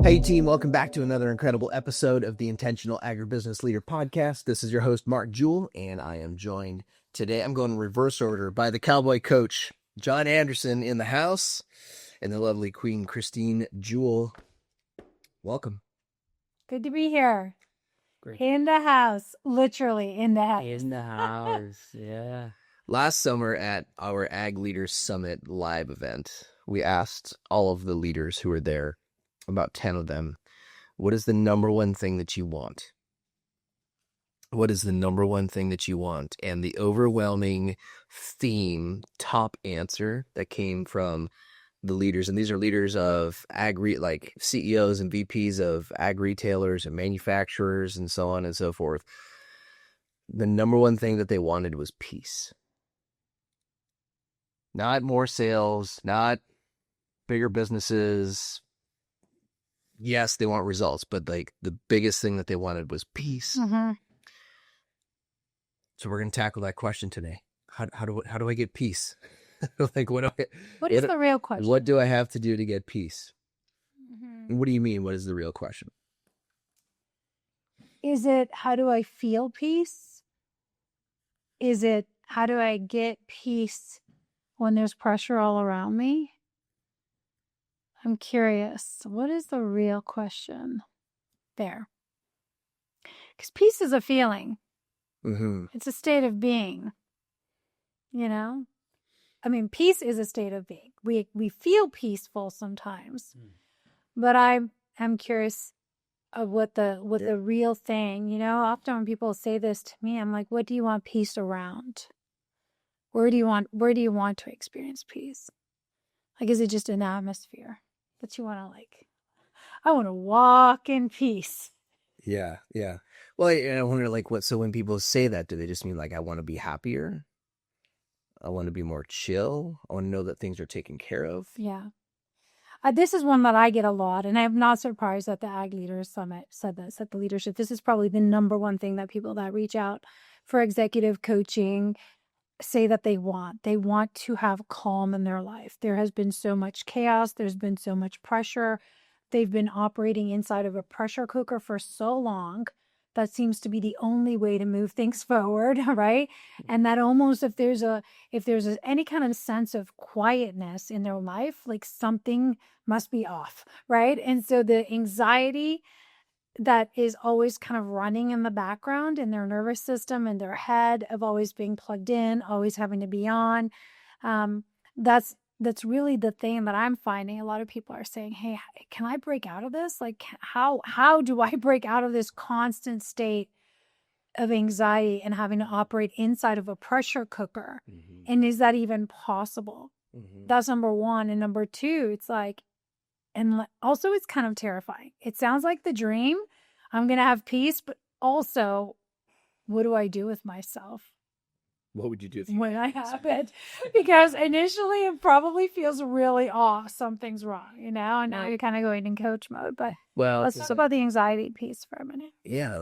Hey team, welcome back to another incredible episode of the Intentional Agribusiness Leader podcast. This is your host, Mark Jewell, and I am joined today, I'm going in reverse order, by the cowboy coach, John Anderson in the house, and the lovely Queen Christine Jewell. Welcome. Good to be here. Great. In the house, literally in the house. In the house, yeah. Last summer at our Ag Leaders Summit live event, we asked all of the leaders who were there, about 10 of them, what is the number one thing that you want? What is the number one thing that you want? And the overwhelming theme, top answer that came from the leaders, and these are leaders of like CEOs and VPs of ag retailers and manufacturers and so on and so forth. The number one thing that they wanted was peace. Not more sales, not bigger businesses. Yes, they want results, but like the biggest thing that they wanted was peace. Mm-hmm. So we're going to tackle that question today. How do I get peace? Like what is the real question? What do I have to do to get peace? Mm-hmm. What do you mean? What is the real question? Is it how do I feel peace? Is it how do I get peace when there's pressure all around me? I'm curious. What is the real question there? Because peace is a feeling. Mm-hmm. It's a state of being. You know? I mean, peace is a state of being. We feel peaceful sometimes. But I'm curious of what the real thing, you know, often when people say this to me, I'm like, what do you want peace around? Where do you want to experience peace? Like, is it just an atmosphere that you want to I want to walk in peace. Yeah. Well, I wonder so when people say that, do they just mean like, I want to be happier? I want to be more chill. I want to know that things are taken care of. Yeah. This is one that I get a lot, and I'm not surprised that the Ag Leaders Summit said the leadership. This is probably the number one thing that people that reach out for executive coaching say that they want. They want to have calm in their life. There has been so much chaos. There's been so much pressure. They've been operating inside of a pressure cooker for so long. That seems to be the only way to move things forward, right? And that almost if there's any kind of sense of quietness in their life, like something must be off, right? And so the anxiety that is always kind of running in the background in their nervous system and their head of always being plugged in, always having to be on, that's really the thing that I'm finding. A lot of people are saying, hey, can I break out of this? Like, how do I break out of this constant state of anxiety and having to operate inside of a pressure cooker? Mm-hmm. And is that even possible? Mm-hmm. That's number one. And number two, it's like, and also it's kind of terrifying. It sounds like the dream. I'm going to have peace, but also, what do I do with myself? What would you do when I have it? Because initially it probably feels really off. Something's wrong, you know, and now you're kind of going in coach mode. But let's talk about the anxiety piece for a minute. Yeah,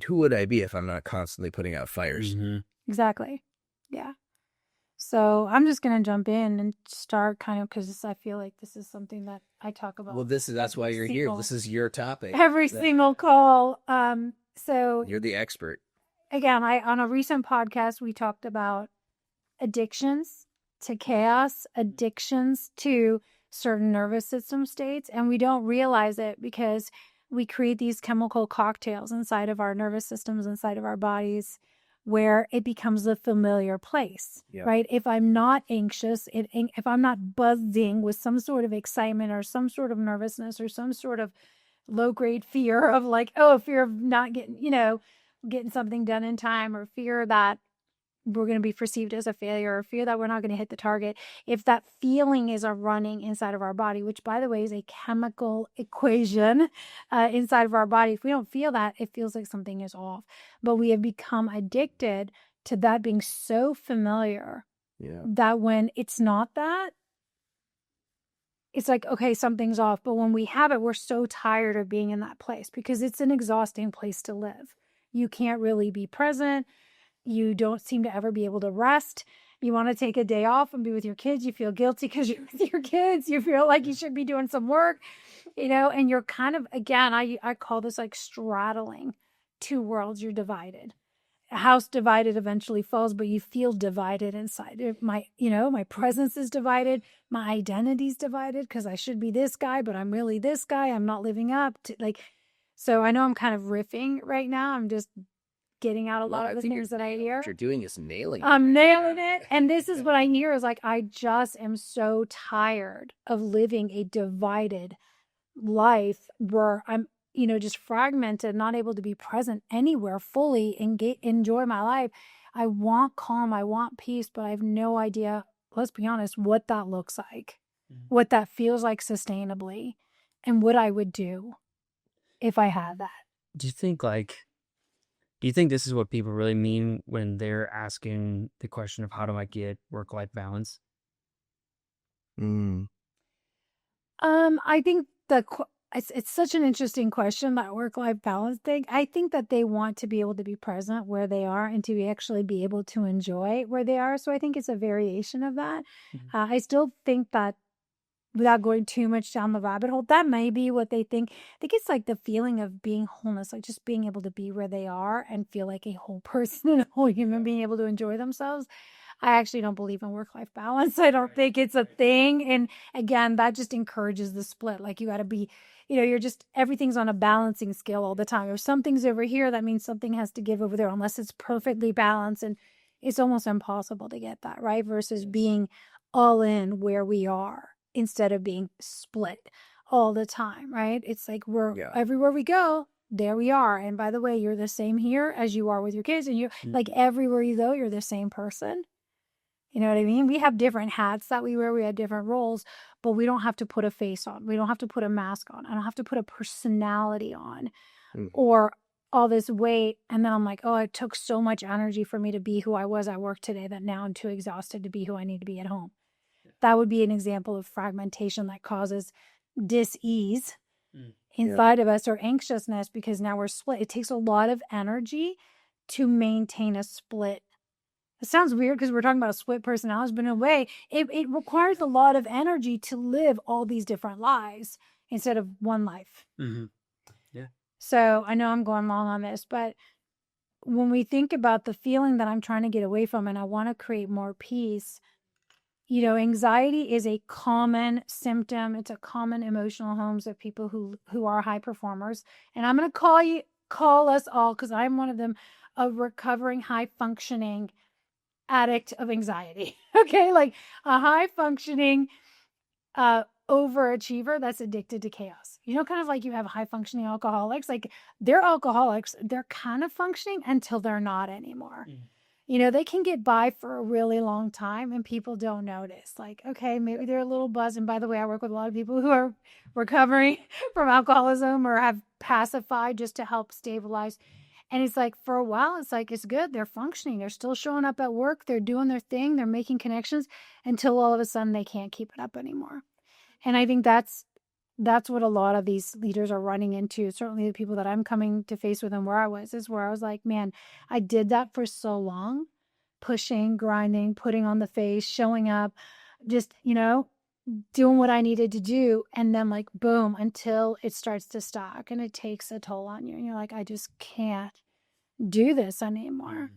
who would I be if I'm not constantly putting out fires? Mm-hmm. Exactly. Yeah. So I'm just going to jump in and start kind of because I feel like this is something that I talk about. Well, that's why you're here. This is your topic. Every single call. So you're the expert. Again, on a recent podcast, we talked about addictions to chaos, addictions to certain nervous system states, and we don't realize it because we create these chemical cocktails inside of our nervous systems, inside of our bodies, where it becomes a familiar place, right? If I'm not anxious, if I'm not buzzing with some sort of excitement or some sort of nervousness or some sort of low-grade fear of fear of not getting something done in time, or fear that we're going to be perceived as a failure, or fear that we're not going to hit the target. If that feeling is running inside of our body, which by the way is a chemical equation inside of our body, if we don't feel that, it feels like something is off. But we have become addicted to that being so familiar that when it's not that, it's like, okay, something's off. But when we have it, we're so tired of being in that place because it's an exhausting place to live. You can't really be present. You don't seem to ever be able to rest. You want to take a day off and be with your kids. You feel guilty because you're with your kids. You feel like you should be doing some work. and you're kind of, again, I call this like straddling two worlds. You're divided. A house divided eventually falls, but you feel divided inside. My presence is divided. My identity's divided because I should be this guy, but I'm really this guy. I'm not living up to so I know I'm kind of riffing right now. I'm just getting out a lot of the things that I hear. What you're doing is nailing it. I'm nailing it. And this is what I hear is like, I just am so tired of living a divided life where I'm, just fragmented, not able to be present anywhere fully and enjoy my life. I want calm, I want peace, but I have no idea, let's be honest, what that looks like, what that feels like sustainably, and what I would do if I had that. Do you think this is what people really mean when they're asking the question of how do I get work-life balance? I think it's such an interesting question, that work-life balance thing. I think that they want to be able to be present where they are and to actually be able to enjoy where they are. So I think it's a variation of that. I still think that, without going too much down the rabbit hole, that may be what they think. I think it's like the feeling of being wholeness, like just being able to be where they are and feel like a whole person and a whole human being able to enjoy themselves. I actually don't believe in work-life balance. I don't think it's a thing. And again, that just encourages the split. Like you got to be, you're just, everything's on a balancing scale all the time. If something's over here, that means something has to give over there unless it's perfectly balanced. And it's almost impossible to get that, right? Versus being all in where we are instead of being split all the time, right? It's like everywhere we go, there we are. And by the way, you're the same here as you are with your kids. And you're like everywhere you go, you're the same person. You know what I mean? We have different hats that we wear. We have different roles, but we don't have to put a face on. We don't have to put a mask on. I don't have to put a personality on or all this weight. And then I'm like, oh, it took so much energy for me to be who I was at work today that now I'm too exhausted to be who I need to be at home. That would be an example of fragmentation that causes dis-ease inside of us, or anxiousness, because now we're split. It takes a lot of energy to maintain a split. It sounds weird because we're talking about split personalities, but in a way, it requires a lot of energy to live all these different lives instead of one life. Yeah. So I know I'm going long on this, but when we think about the feeling that I'm trying to get away from and I want to create more peace, anxiety is a common symptom. It's a common emotional homes of people who are high performers. And I'm going to call us all, because I'm one of them, a recovering high functioning addict of anxiety. Okay. Like a high functioning overachiever that's addicted to chaos. Kind of like you have high functioning alcoholics, like they're alcoholics. They're kind of functioning until they're not anymore. They can get by for a really long time and people don't notice. Like, okay, maybe they're a little buzzed. And by the way, I work with a lot of people who are recovering from alcoholism or have pacified just to help stabilize. And it's like, for a while, it's like, it's good. They're functioning. They're still showing up at work. They're doing their thing. They're making connections until all of a sudden they can't keep it up anymore. And I think that's what a lot of these leaders are running into. Certainly the people that I'm coming to face with and where I was like, man, I did that for so long, pushing, grinding, putting on the face, showing up, just, doing what I needed to do. And then like, boom, until it starts to stock and it takes a toll on you. And you're like, I just can't do this anymore.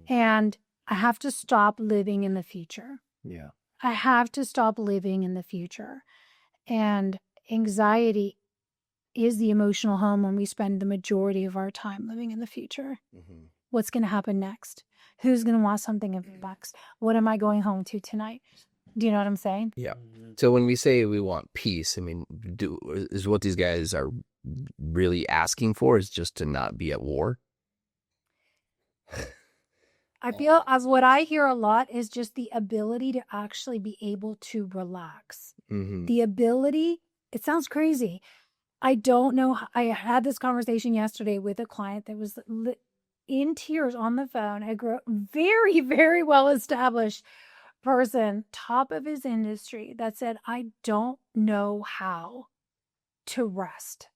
And I have to stop living in the future. Yeah. I have to stop living in the future. And anxiety is the emotional home when we spend the majority of our time living in the future. What's going to happen next? Who's going to want something of me next? What am I going home to tonight? Do you know what I'm saying? Yeah. So when we say we want peace, I mean, is what these guys are really asking for is just to not be at war? I feel as what I hear a lot is just the ability to actually be able to relax. The ability, it sounds crazy. I don't know. I had this conversation yesterday with a client that was in tears on the phone. A very, very well established person, top of his industry, that said, I don't know how to rest.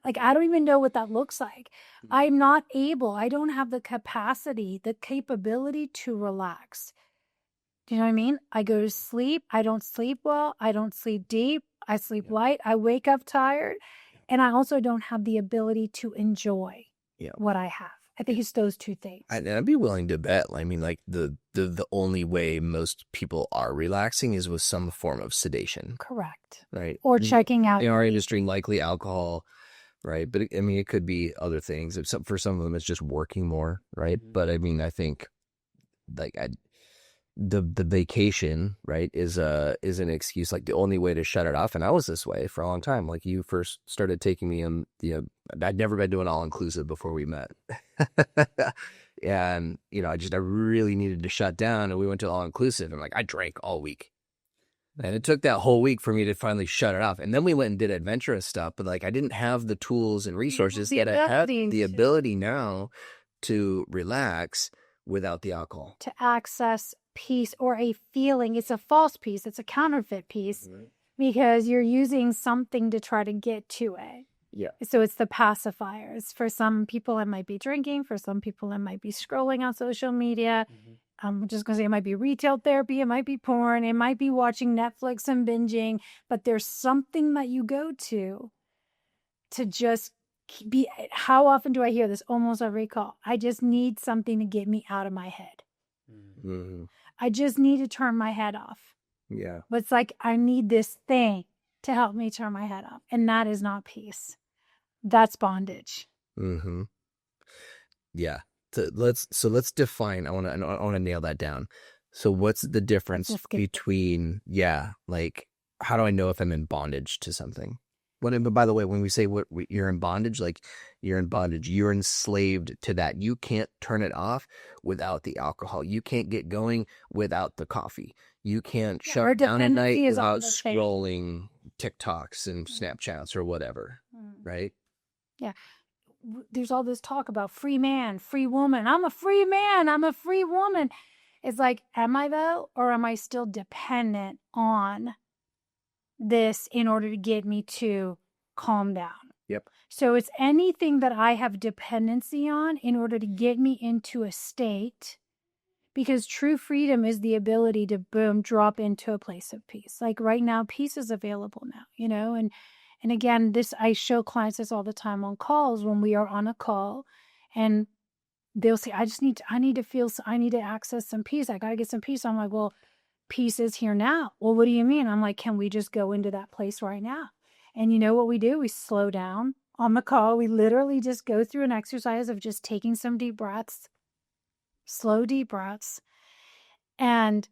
Like, I don't even know what that looks like. I'm not able, I don't have the capacity, the capability to relax. Do you know what I mean? I go to sleep. I don't sleep well. I don't sleep deep. I sleep light. I wake up tired. And I also don't have the ability to enjoy what I have. I think it's those two things. I'd be willing to bet. I mean, like the only way most people are relaxing is with some form of sedation. Correct. Right. Or checking out. In our industry, likely alcohol, right? But I mean, it could be other things. For some of them, it's just working more, right? But I mean, I think like the vacation, right, is an excuse. Like the only way to shut it off. And I was this way for a long time. Like you first started taking me I'd never been to an all inclusive before we met. And I really needed to shut down, and we went to all inclusive, and like I drank all week. And it took that whole week for me to finally shut it off. And then we went and did adventurous stuff, but like I didn't have the tools and resources that I have the ability now to relax without the alcohol. To access peace or a feeling. It's a false peace. It's a counterfeit peace because you're using something to try to get to it. Yeah. So it's the pacifiers. For some people, it might be drinking. For some people, it might be scrolling on social media. I'm just going to say it might be retail therapy. It might be porn. It might be watching Netflix and binging. But there's something that you go to just be. How often do I hear this? Almost every call. I just need something to get me out of my head. I just need to turn my head off. Yeah. But it's like I need this thing to help me turn my head off. And that is not peace. That's bondage. Yeah. So let's define. I want to nail that down. So what's the difference between like how do I know if I'm in bondage to something? By the way, when we say you're in bondage, like you're in bondage, you're enslaved to that. You can't turn it off without the alcohol. You can't get going without the coffee. You can't shut it down at night without scrolling TikToks and Snapchats or whatever, right? Yeah. There's all this talk about free man, free woman. I'm a free man. I'm a free woman. It's like, am I though? Or am I still dependent on this in order to get me to calm down? Yep. So it's anything that I have dependency on in order to get me into a state, because true freedom is the ability to drop into a place of peace. Like right now, peace is available now, and again, I show clients this all the time on calls when we are on a call, and they'll say, I need to access some peace. I got to get some peace. I'm like, well, peace is here now. Well, what do you mean? I'm like, can we just go into that place right now? And you know what we do? We slow down on the call. We literally just go through an exercise of just taking some deep breaths, slow deep breaths, and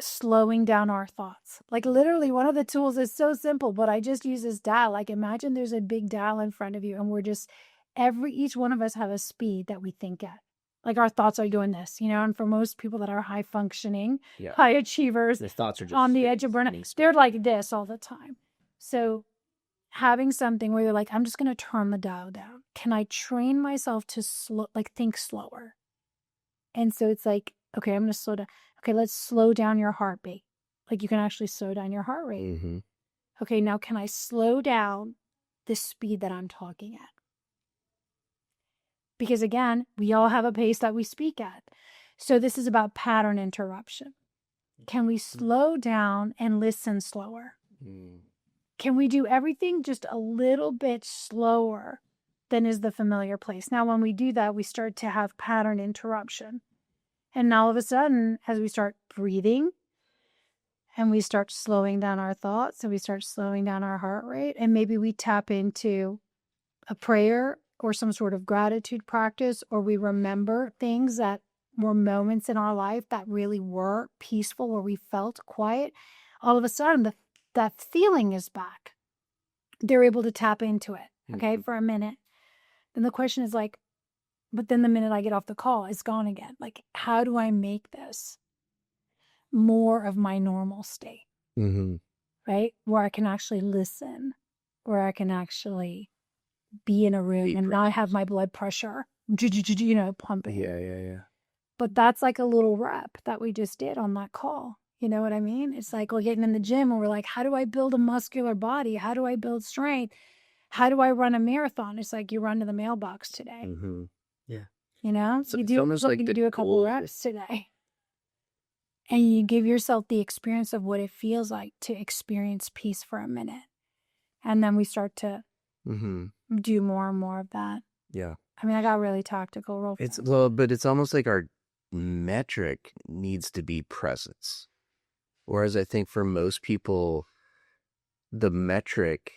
slowing down our thoughts. Like literally one of the tools is so simple, but I just use this dial. Like imagine there's a big dial in front of you, and we're just, each one of us have a speed that we think at. Like our thoughts are doing this, and for most people that are high functioning, high achievers, their thoughts are just on the edge of burnout. They're like this all the time. So having something where you're like, I'm just going to turn the dial down. Can I train myself to think slower? And so it's like, okay, I'm going to slow down. Okay, let's slow down your heartbeat. Like you can actually slow down your heart rate. Okay, now can I slow down the speed that I'm talking at? Because again, we all have a pace that we speak at. So this is about pattern interruption. Can we slow down and listen slower? Can we do everything just a little bit slower than is the familiar place? Now, when we do that, we start to have pattern interruption. And now all of a sudden, as we start breathing and we start slowing down our thoughts and we start slowing down our heart rate, and maybe we tap into a prayer or some sort of gratitude practice, or we remember things that were moments in our life that really were peaceful, where we felt quiet, all of a sudden that feeling is back. They're able to tap into it, okay, for a minute. Then the question is like, but then the minute I get off the call, it's gone again. Like, how do I make this more of my normal state, right? Where I can actually listen, where I can actually be in a room and not have my blood pressure, pumping. Yeah. But that's like a little rep that we just did on that call. You know what I mean? It's like we're getting in the gym and we're like, how do I build a muscular body? How do I build strength? How do I run a marathon? It's like you run to the mailbox today. Yeah. So you do a couple reps today. and you give yourself the experience of what it feels like to experience peace for a minute. And then we start to do more and more of that. Yeah. I mean, I got really tactical real fast. But it's almost like our metric needs to be presence. Whereas I think for most people, the metric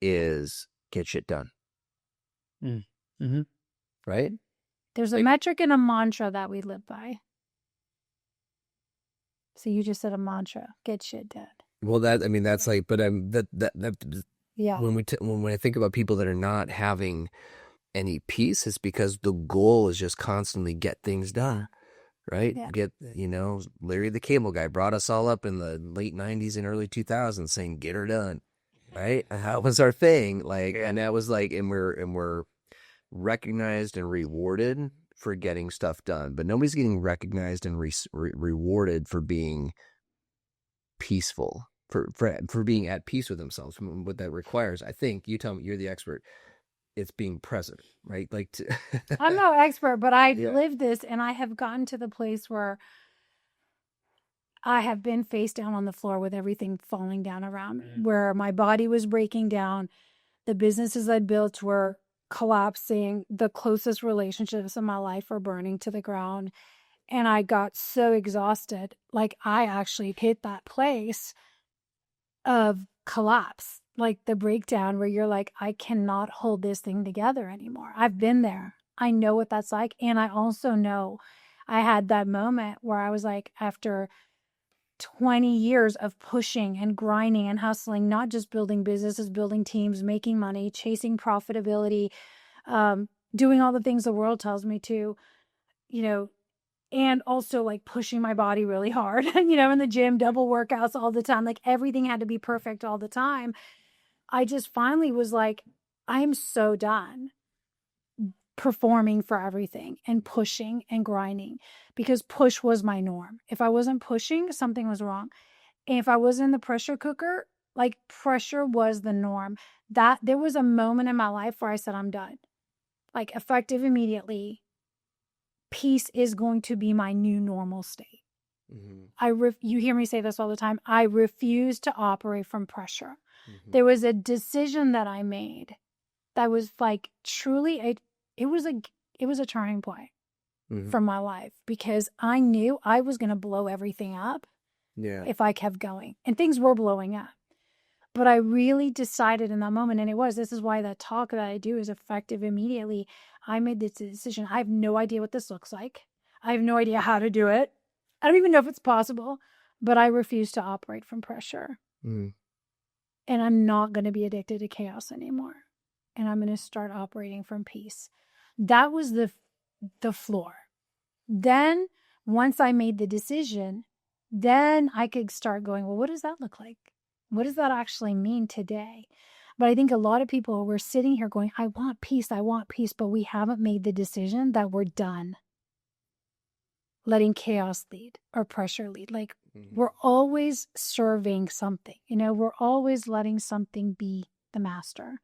is get shit done. Mm-hmm. Right? There's a metric and a mantra that we live by. So you just said a mantra, get shit done. Well, that's like, but Yeah. When I think about people that are not having any peace, it's because the goal is just constantly get things done, right? Yeah. Larry the Cable Guy brought us all up in the late 90s and early 2000s saying, get her done, right? That was our thing. And that was and we're recognized and rewarded for getting stuff done, but nobody's getting recognized and rewarded for being peaceful, for being at peace with themselves. What that requires, I think, you tell me, you're the expert, it's being present, right? I'm no expert, but I lived this, and I have gotten to the place where I have been face down on the floor with everything falling down around me, where my body was breaking down, the businesses I'd built were collapsing, the closest relationships in my life were burning to the ground, and I got so exhausted. Like, I actually hit that place of collapse, like the breakdown where you're like, I cannot hold this thing together anymore. I've been there. I know what that's like. And I also know I had that moment where I was like, after 20 years of pushing and grinding and hustling, not just building businesses, building teams, making money, chasing profitability, doing all the things the world tells me to, and also like pushing my body really hard, in the gym, double workouts all the time. Like, everything had to be perfect all the time. I just finally was like, I am so done performing for everything and pushing and grinding, because push was my norm. If I wasn't pushing, something was wrong. And if I was in the pressure cooker, like, pressure was the norm. That there was a moment in my life where I said, I'm done. Like, effective immediately, peace is going to be my new normal state. You hear me say this all the time. I refuse to operate from pressure. There was a decision that I made that was like truly it was a turning point from my life, because I knew I was going to blow everything up if I kept going, and things were blowing up. But I really decided in that moment, and this is why that talk that I do is effective immediately. I made this decision. I have no idea what this looks like. I have no idea how to do it. I don't even know if it's possible, but I refuse to operate from pressure. And I'm not going to be addicted to chaos anymore. And I'm going to start operating from peace. That was the floor. Then once I made the decision, then I could start going, well, what does that look like? What does that actually mean today? But I think a lot of people were sitting here going, I want peace, but we haven't made the decision that we're done letting chaos lead or pressure lead. Like, we're always serving something, we're always letting something be the master.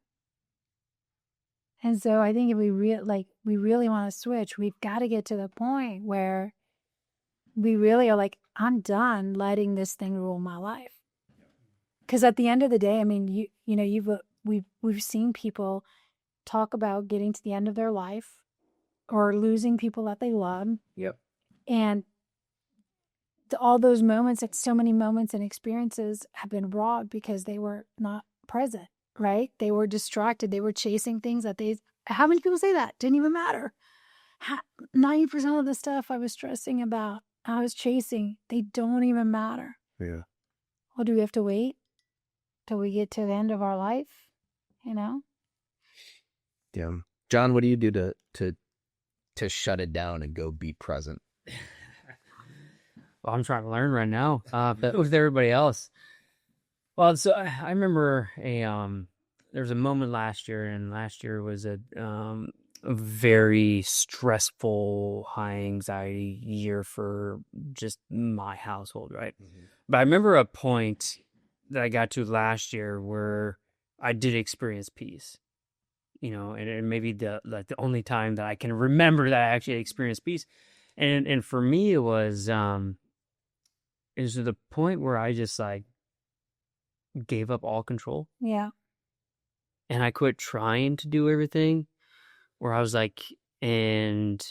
And so I think if we really want to switch, we've got to get to the point where we really are like, I'm done letting this thing rule my life. Because at the end of the day, I mean, we've seen people talk about getting to the end of their life or losing people that they love. Yep. And all those moments, like so many moments and experiences, have been robbed because they were not present, right? They were distracted. They were chasing things that how many people say that? Didn't even matter. 90% of the stuff I was stressing about, I was chasing, they don't even matter. Yeah. Well, do we have to wait till we get to the end of our life? Yeah. John, what do you do to shut it down and go be present? Well, I'm trying to learn right now, but with everybody else. Well, so I remember there was a moment last year, and last year was a very stressful, high anxiety year for just my household, right? But I remember a point that I got to last year where I did experience peace, and maybe the only time that I can remember that I actually experienced peace. And for me, it was is to the point where I just like gave up all control Yeah. and I quit trying to do everything. Where I was like, and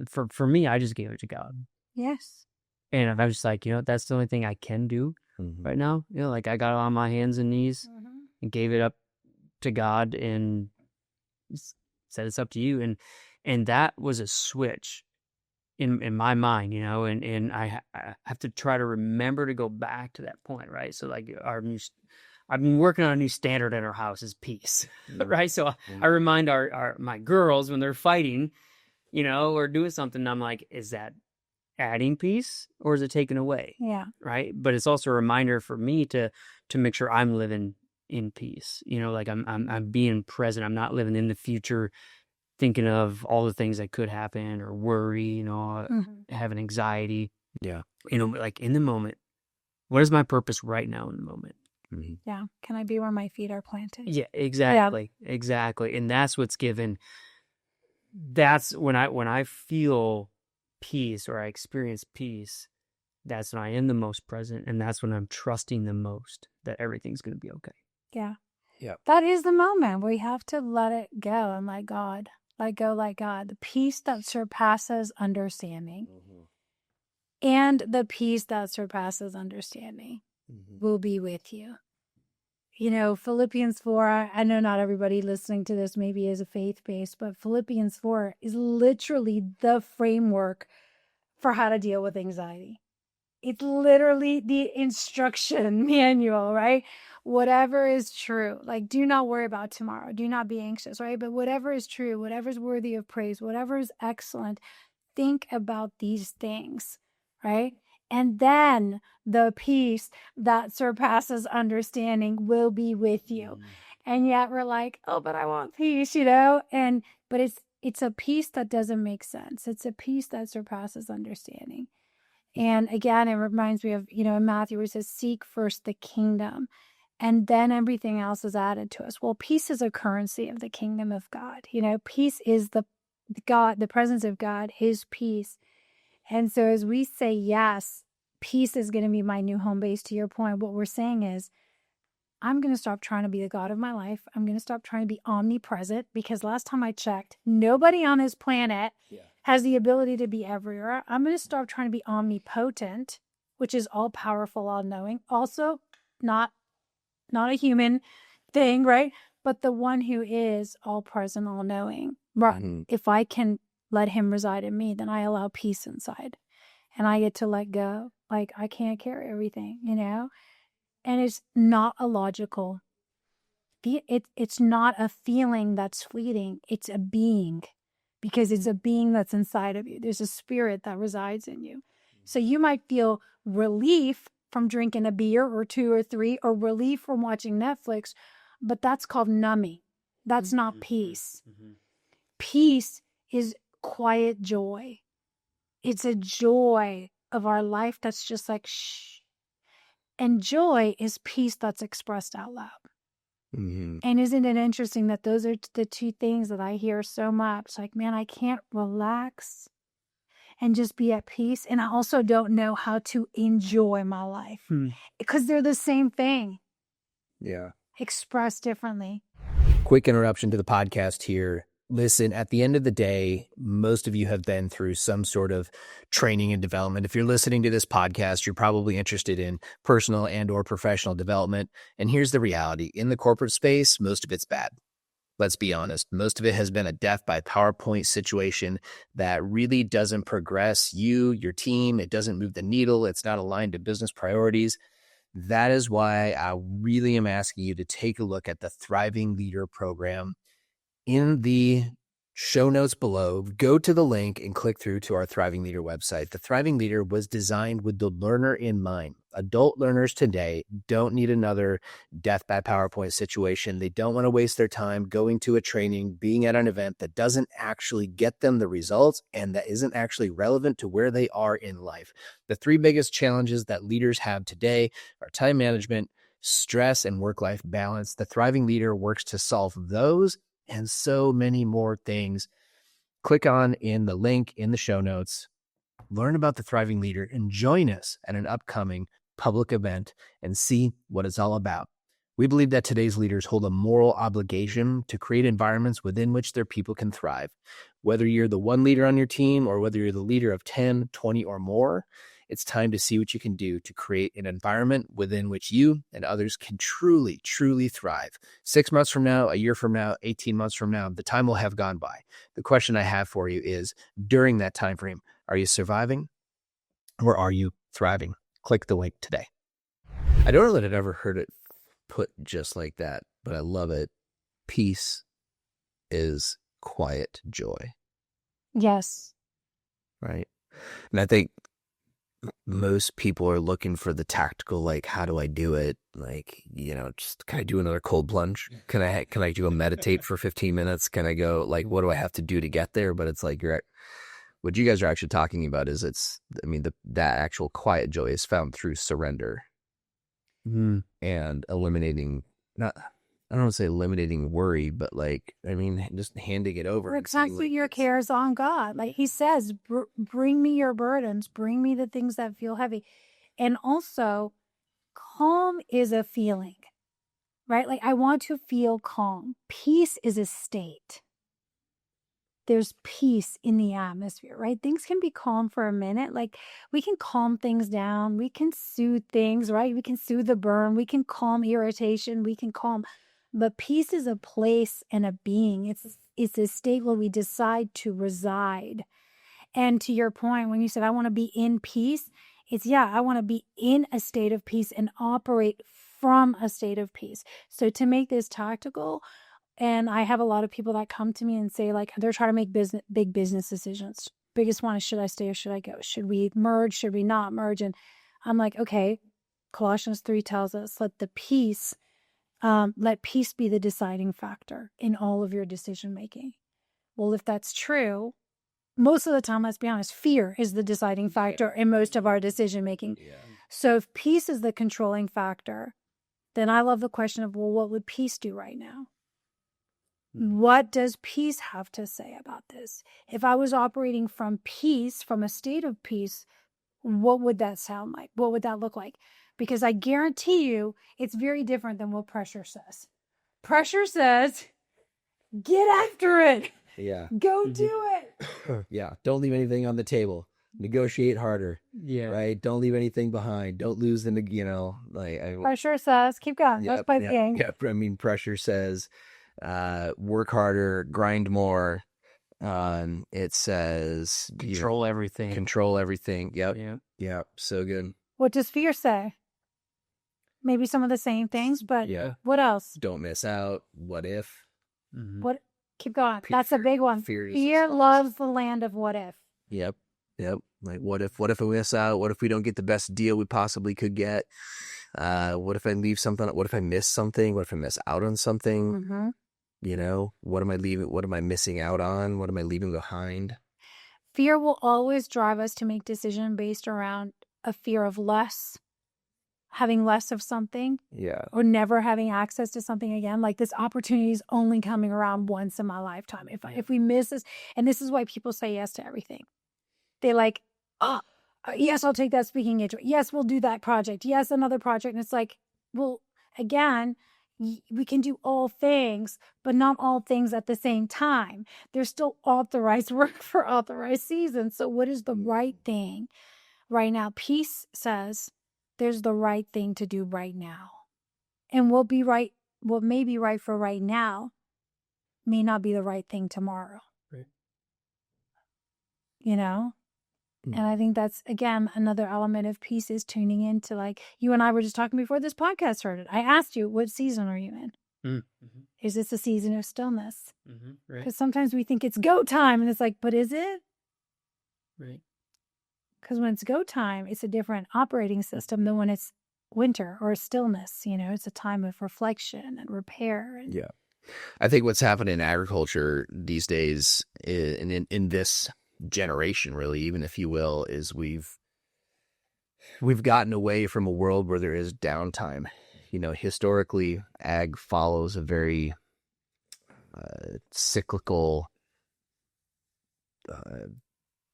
for me, I just gave it to God, Yes. and I was just like, that's the only thing I can do right now. Like I got on my hands and knees and gave it up to God and said, it's up to you. And that was a switch in my mind, and I have to try to remember to go back to that point, right? So like I've been working on a new standard in our house is peace, right? So I remind my girls when they're fighting, or doing something, I'm like, is that adding peace or is it taken away? Yeah. Right. But it's also a reminder for me to make sure I'm living in peace, like I'm being present. I'm not living in the future thinking of all the things that could happen or worry, having anxiety. Yeah. Like in the moment, what is my purpose right now in the moment? Yeah. Can I be where my feet are planted? Yeah, exactly. Yeah. Exactly. And that's what's given. That's when I feel peace or I experience peace, that's when I am the most present. And that's when I'm trusting the most that everything's going to be okay. Yeah. Yeah. That is the moment where you have to let it go and let God, let go, let God. The peace that surpasses understanding and the peace that surpasses understanding will be with you. Philippians 4, I know not everybody listening to this maybe is a faith-based, but Philippians 4 is literally the framework for how to deal with anxiety. It's literally the instruction manual, right? Whatever is true, like do not worry about tomorrow. Do not be anxious, right? But whatever is true, whatever is worthy of praise, whatever is excellent, think about these things, right? And then the peace that surpasses understanding will be with you. And yet we're like, oh, but I want peace, but it's a peace that doesn't make sense. It's a peace that surpasses understanding. And again, it reminds me of, in Matthew where it says, seek first the kingdom and then everything else is added to us. Well, peace is a currency of the kingdom of God. Peace is the presence of God, his peace. And so as we say, yes, peace is going to be my new home base, to your point, what we're saying is, I'm going to stop trying to be the God of my life. I'm going to stop trying to be omnipresent because last time I checked, nobody on this planet has the ability to be everywhere. I'm going to stop trying to be omnipotent, which is all powerful, all knowing. Also, not a human thing, right? But the one who is all present, all knowing. If I can let him reside in me, then I allow peace inside and I get to let go. Like I can't carry everything, And it's not a logical, it's not a feeling that's fleeting. It's a being because it's a being that's inside of you. There's a spirit that resides in you. So you might feel relief from drinking a beer or 2 or 3 or relief from watching Netflix, but that's called numbing. That's not peace. Peace is quiet joy. It's a joy of our life that's just like, shh. And joy is peace that's expressed out loud. And isn't it interesting that those are the two things that I hear so much? Like, man, I can't relax and just be at peace. And I also don't know how to enjoy my life because they're the same thing. Yeah. Expressed differently. Quick interruption to the podcast here. Listen, at the end of the day, most of you have been through some sort of training and development. If you're listening to this podcast, you're probably interested in personal and or professional development. And here's the reality. In the corporate space, most of it's bad. Let's be honest. Most of it has been a death by PowerPoint situation that really doesn't progress you, your team. It doesn't move the needle. It's not aligned to business priorities. That is why I really am asking you to take a look at the Thriving Leader program. In the show notes below, go to the link and click through to our Thriving Leader website. The Thriving Leader was designed with the learner in mind. Adult learners today don't need another death by PowerPoint situation. They don't want to waste their time going to a training, being at an event that doesn't actually get them the results and that isn't actually relevant to where they are in life. The 3 biggest challenges that leaders have today are time management, stress, and work-life balance. The Thriving Leader works to solve those and so many more things. Click on in the link in the show notes. learn about the Thriving Leader, and join us at an upcoming public event and see what it's all about. We believe that today's leaders hold a moral obligation to create environments within which their people can thrive. Whether you're the one leader on your team or whether you're the leader of 10, 20, or more, it's time to see what you can do to create an environment within which you and others can truly, truly thrive. 6 months from now, a year from now, 18 months from now, the time will have gone by. The question I have for you is, during that time frame, are you surviving or are you thriving? Click the link today. I don't know that I've ever heard it put just like that, but I love it. Peace is quiet joy. Yes. Right. And I think most people are looking for the tactical, like, how do I do it? Like, just can I do another cold plunge? Can I do a meditate for 15 minutes? Can I go, like, what do I have to do to get there? But it's like, what you guys are actually talking about is that actual quiet joy is found through surrender and eliminating, I don't want to say eliminating worry, but just handing it over. Exactly, your cares on God. Like he says, bring me your burdens, bring me the things that feel heavy. And also, calm is a feeling, right? Like I want to feel calm. Peace is a state. There's peace in the atmosphere, right? Things can be calm for a minute. Like we can calm things down. We can soothe things, right? We can soothe the burn. We can calm irritation. We can calm. But peace is a place and a being. It's a state where we decide to reside. And to your point, when you said, I want to be in peace, I want to be in a state of peace and operate from a state of peace. So to make this tactical, and I have a lot of people that come to me and say, like, they're trying to make big business decisions. Biggest one is, should I stay or should I go? Should we merge? Should we not merge? And I'm like, okay, Colossians 3 tells us, let peace be the deciding factor in all of your decision making. Well, if that's true, most of the time, let's be honest, fear is the deciding factor in most of our decision making. Yeah. So if peace is the controlling factor, then I love the question of, well, what would peace do right now? What does peace have to say about this? If I was operating from peace, from a state of peace, what would that sound like? What would that look like? Because I guarantee you it's very different than what pressure says. Pressure says, get after it. Yeah. Go do it. Yeah. Don't leave anything on the table. Negotiate harder. Yeah. Right. Don't leave anything behind. Don't lose pressure says, keep going. Let's play the game. Yeah. Pressure says, work harder, grind more. It says control everything. Control everything. Yep. Yeah. So good. What does fear say? Maybe some of the same things, but what else? Don't miss out. What if? Mm-hmm. What? Keep going. That's a big one. Fear loves the land of what if. Yep. Like what if I miss out? What if we don't get the best deal we possibly could get? What if I leave something? What if I miss something? What if I miss out on something? Mm-hmm. What am I leaving? What am I missing out on? What am I leaving behind? Fear will always drive us to make decisions based around a fear of less, having less of something, or never having access to something again. Like this opportunity is only coming around once in my lifetime. If we miss this, and this is why people say yes to everything. They like, yes, I'll take that speaking engagement. Yes, we'll do that project. Yes, another project. And it's like, well, again, we can do all things, but not all things at the same time. There's still authorized work for authorized seasons. So what is the right thing right now? Peace says there's the right thing to do right now. And what may be right for right now may not be the right thing tomorrow. Right. And I think that's, again, another element of peace is tuning into, like, you and I were just talking before this podcast started. I asked you, what season are you in? Mm-hmm. Is this a season of stillness? Mm-hmm. Right. Because sometimes we think it's go time, and it's like, but is it? Right. Because when it's go time, it's a different operating system than when it's winter or stillness. It's a time of reflection and repair. Yeah. I think what's happening in agriculture these days, in this generation, really, even if you will, is we've gotten away from a world where there is downtime. Historically, ag follows a very cyclical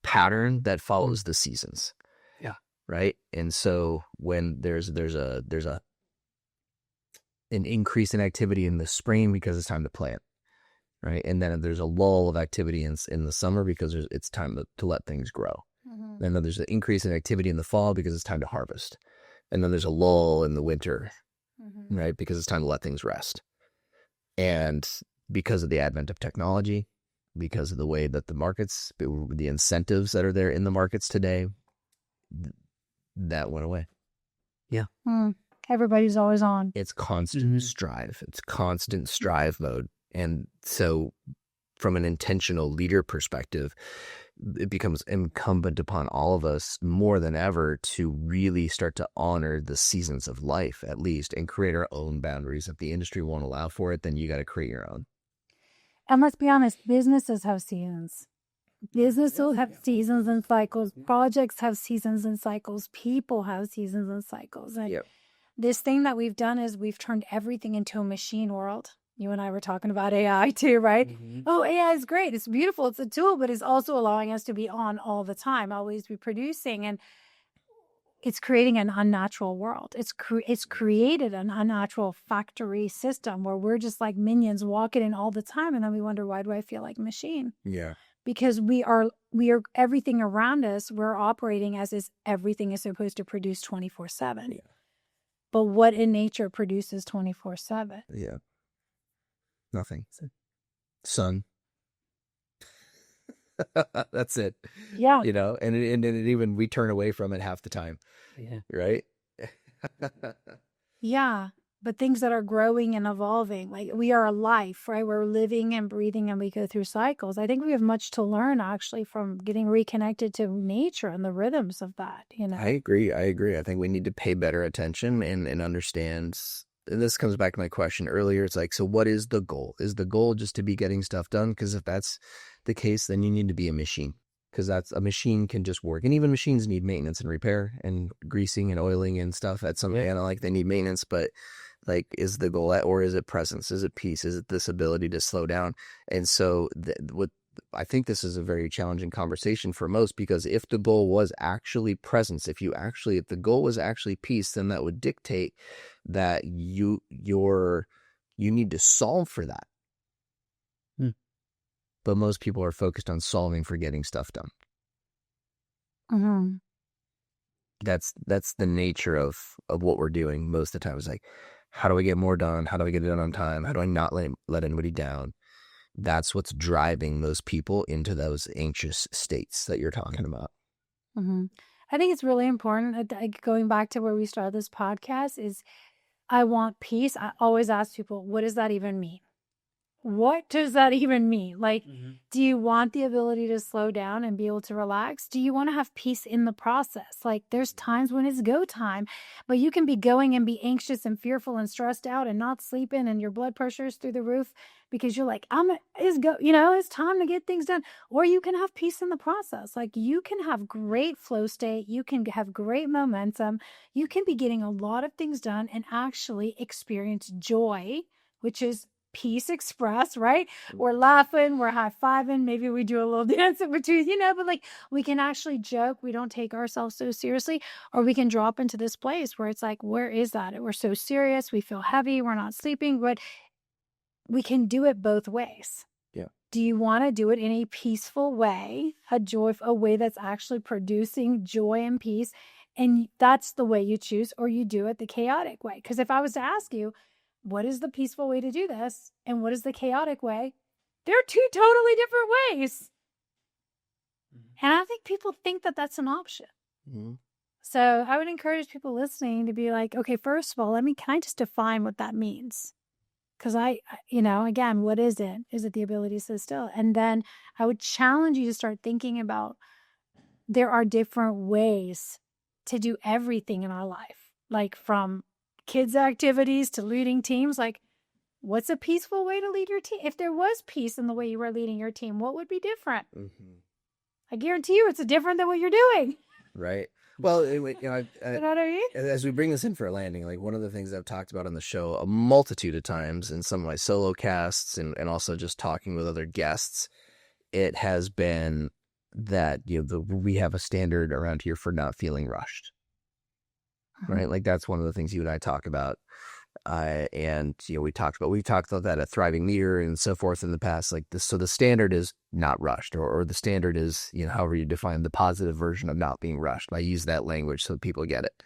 pattern that follows the seasons. Yeah. Right. And so when there's an increase in activity in the spring because it's time to plant, right? And then there's a lull of activity in the summer because it's time to let things grow. Mm-hmm. And then there's an increase in activity in the fall because it's time to harvest. And then there's a lull in the winter, Mm-hmm. right? Because it's time to let things rest. And because of the advent of technology, because of the way that the markets, the incentives that are there in the markets today, that went away. Yeah. Everybody's always on. It's constant strive. It's constant strive mode. And so from an intentional leader perspective, it becomes incumbent upon all of us more than ever to really start to honor the seasons of life, at least, and create our own boundaries. If the industry won't allow for it, then you got to create your own. And let's be honest, businesses have seasons. Businesses have seasons and cycles. Projects have seasons and cycles. People have seasons and cycles. And this thing that we've done is we've turned everything into a machine world. You and I were talking about AI too, right? Mm-hmm. Oh, AI is great. It's beautiful. It's a tool, but it's also allowing us to be on all the time, always be producing. And it's creating an unnatural world. It's created an unnatural factory system where we're just like minions walking in all the time. And then we wonder, why do I feel like a machine? Yeah. Because we are everything around us, we're operating as if everything is supposed to produce 24/7. Yeah. But what in nature produces 24/7? Yeah. Nothing. Sun. That's it. Yeah. You know, and even we turn away from it half the time. Yeah. Right? Yeah. But things that are growing and evolving, like we are a life, right? We're living and breathing and we go through cycles. I think we have much to learn actually from getting reconnected to nature and the rhythms of that, you know? I agree. I think we need to pay better attention and understand. And this comes back to my question earlier. It's like, so what is the goal? Is the goal just to be getting stuff done? Because if that's the case, then you need to be a machine. Because a machine can just work. And even machines need maintenance and repair and greasing and oiling and stuff at some point. Like they need maintenance, but like, is the goal or is it presence? Is it peace? Is it this ability to slow down? And so I think this is a very challenging conversation for most, because if the goal was actually presence, if the goal was actually peace, then that would dictate that you need to solve for that. But most people are focused on solving for getting stuff done. Mm-hmm. That's the nature of what we're doing most of the time. Is like, how do I get more done? How do I get it done on time? How do I not let anybody down? That's what's driving most people into those anxious states that you're talking about. Mm-hmm. I think it's really important. Going back to where we started this podcast is, I want peace. I always ask people, what does that even mean? What does that even mean? Like, do you want the ability to slow down and be able to relax? Do you want to have peace in the process? Like, there's times when it's go time, but you can be going and be anxious and fearful and stressed out and not sleeping, and your blood pressure is through the roof because you're like, it's time to get things done. Or you can have peace in the process. Like, you can have great flow state. You can have great momentum. You can be getting a lot of things done and actually experience joy, which is peace express, right? We're laughing, we're high-fiving, maybe we do a little dance in between, but like we can actually joke, we don't take ourselves so seriously, or we can drop into this place where it's like, where is that? We're so serious, we feel heavy, we're not sleeping, but we can do it both ways. Yeah. Do you want to do it in a peaceful way, a way that's actually producing joy and peace, and that's the way you choose, or you do it the chaotic way? Because if I was to ask you, what is the peaceful way to do this? And what is the chaotic way? They're two totally different ways. And I think people think that that's an option. Mm-hmm. So I would encourage people listening to be like, okay, first of all, can I just define what that means? Because again, what is it? Is it the ability to sit still? And then I would challenge you to start thinking about, there are different ways to do everything in our life, like from kids' activities to leading teams. Like, what's a peaceful way to lead your team? If there was peace in the way you were leading your team, what would be different? Mm-hmm. I guarantee you it's different than what you're doing. Right. Well, you know what I mean? As we bring this in for a landing, like one of the things I've talked about on the show a multitude of times in some of my solo casts and also just talking with other guests, it has been that, we have a standard around here for not feeling rushed, right? Like that's one of the things you and I talk about. And we've talked about that a thriving leader and so forth in the past, like this. So the standard is not rushed, or the standard is, however you define the positive version of not being rushed. I use that language so people get it.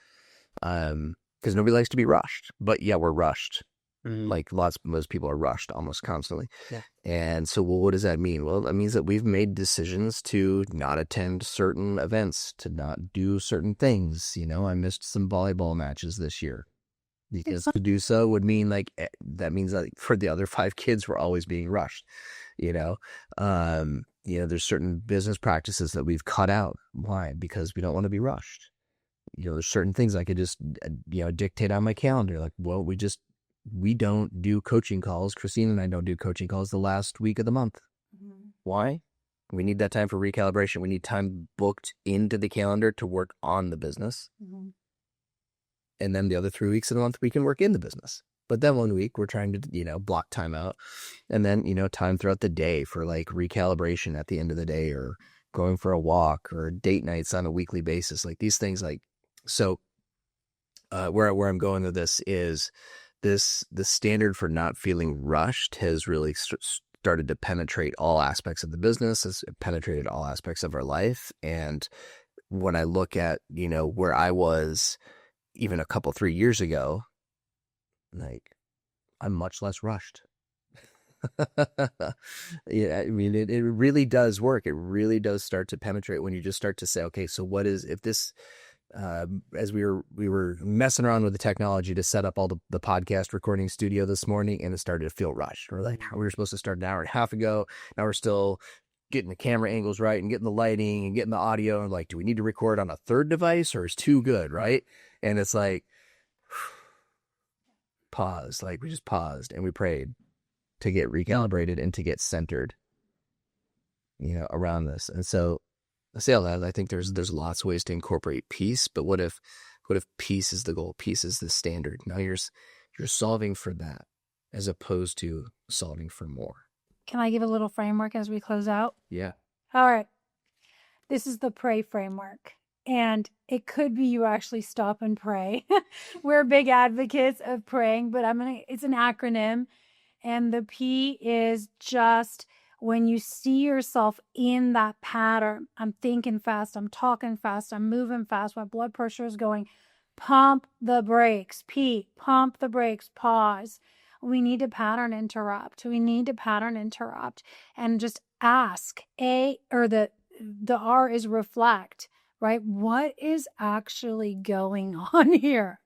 Because nobody likes to be rushed, but yeah, we're rushed. Like most people are rushed almost constantly. Yeah. And so, well, what does that mean? Well, that means that we've made decisions to not attend certain events, to not do certain things. I missed some volleyball matches this year because to do so would mean that means that for the other 5 kids, we're always being rushed. There's certain business practices that we've cut out. Why? Because we don't want to be rushed. There's certain things I could just, dictate on my calendar. Like, well, we don't do coaching calls. Christine and I don't do coaching calls the last week of the month. Why? We need that time for recalibration. We need time booked into the calendar to work on the business. And then the other 3 weeks of the month, we can work in the business. But then 1 week, we're trying to, block time out. And then, time throughout the day for like recalibration at the end of the day, or going for a walk, or date nights on a weekly basis. Like these things, so where I'm going with this is the standard for not feeling rushed has really started to penetrate all aspects of the business, has penetrated all aspects of our life. And when I look at, where I was even a couple, 3 years ago, like I'm much less rushed. Yeah, I mean, it really does work. It really does start to penetrate when you just start to say, okay, so what is, if this, as we were messing around with the technology to set up all the podcast recording studio this morning, and it started to feel rushed. We're like, we were supposed to start an hour and a half ago. Now we're still getting the camera angles right and getting the lighting and getting the audio. And like, do we need to record on a third device, or is 2 good? Right. And it's like, pause. Like we just paused and we prayed to get recalibrated and to get centered, around this. And so I say all that, I think there's lots of ways to incorporate peace, but what if peace is the goal? Peace is the standard. Now you're solving for that as opposed to solving for more. Can I give a little framework as we close out? Yeah. All right. This is the pray framework. And it could be you actually stop and pray. We're big advocates of praying, but it's an acronym. And the P is just when you see yourself in that pattern. I'm thinking fast, I'm talking fast, I'm moving fast, my blood pressure is going. Pump the brakes. P, pump the brakes, pause. We need to pattern interrupt. And just ask. The R is reflect, right? What is actually going on here?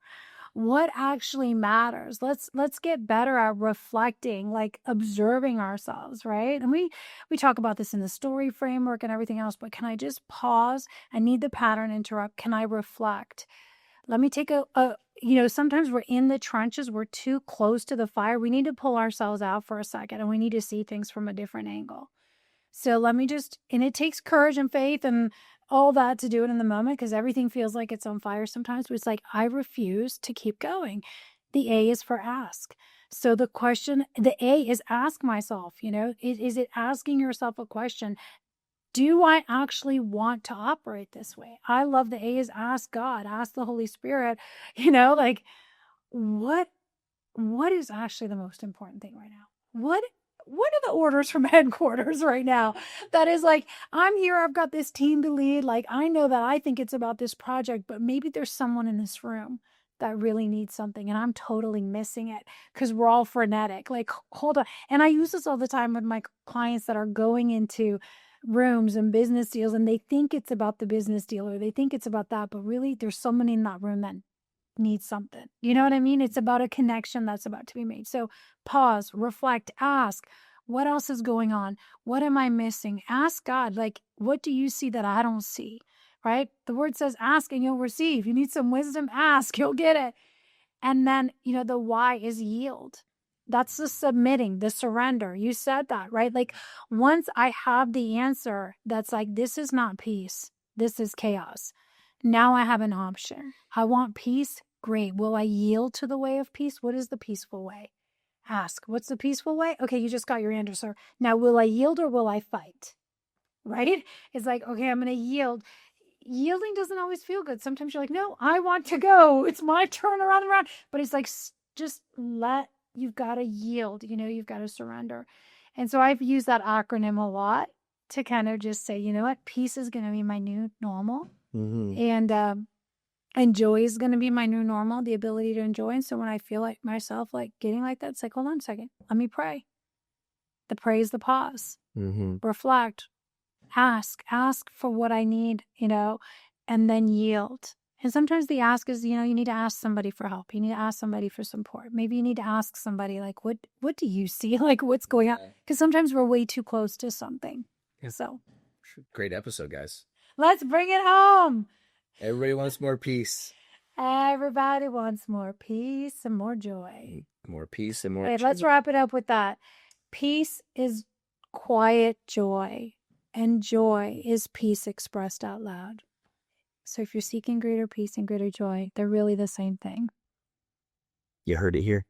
What actually matters? Let's get better at reflecting, like observing ourselves, right? And we talk about this in the story framework and everything else, but can I just pause? I need the pattern interrupt. Can I reflect? Let me take sometimes we're in the trenches, we're too close to the fire. We need to pull ourselves out for a second, and we need to see things from a different angle. So and it takes courage and faith and all that to do it in the moment, because everything feels like it's on fire sometimes, but it's like, I refuse to keep going. The A is for ask. So the A is ask myself, is it asking yourself a question? Do I actually want to operate this way? I love the A is ask God, ask the Holy Spirit, what is actually the most important thing right now? What are the orders from headquarters right now? That is like, I'm here, I've got this team to lead. Like, I know that I think it's about this project, but maybe there's someone in this room that really needs something, and I'm totally missing it because we're all frenetic. Like, hold on. And I use this all the time with my clients that are going into rooms and business deals, and they think it's about the business deal, or they think it's about that, but really there's someone in that room that needs something. You know what I mean? It's about a connection that's about to be made. So pause, reflect, ask, what else is going on? What am I missing? Ask God, like, what do you see that I don't see? Right? The word says ask and you'll receive. You need some wisdom, ask, you'll get it. And then, the Y is yield. That's the submitting, the surrender. You said that, right? Like, once I have the answer that's like, this is not peace, this is chaos. Now I have an option. I want peace. Great. Will I yield to the way of peace? What is the peaceful way? Ask. What's the peaceful way? Okay, you just got your answer. Now, will I yield or will I fight? right? It's like, okay, I'm going to yield. Yielding doesn't always feel good. Sometimes you're like, no, I want to go. It's my turn around and around. But it's like, just you've got to yield, you've got to surrender. And so I've used that acronym a lot to kind of just say, you know what, peace is going to be my new normal. And joy is going to be my new normal, the ability to enjoy. And so when I feel like myself like getting like that, it's like, hold on a second, let me pray. The pray is the pause, reflect, ask for what I need, and then yield. And sometimes the ask is, you need to ask somebody for help. You need to ask somebody for support. Maybe you need to ask somebody like, what do you see? Like, what's going on? Because sometimes we're way too close to something. Yeah. So great episode, guys. Let's bring it home. Everybody wants more peace. Everybody wants more peace and more joy. More peace and more joy. Let's wrap it up with that. Peace is quiet joy, and joy is peace expressed out loud. So if you're seeking greater peace and greater joy, they're really the same thing. You heard it here.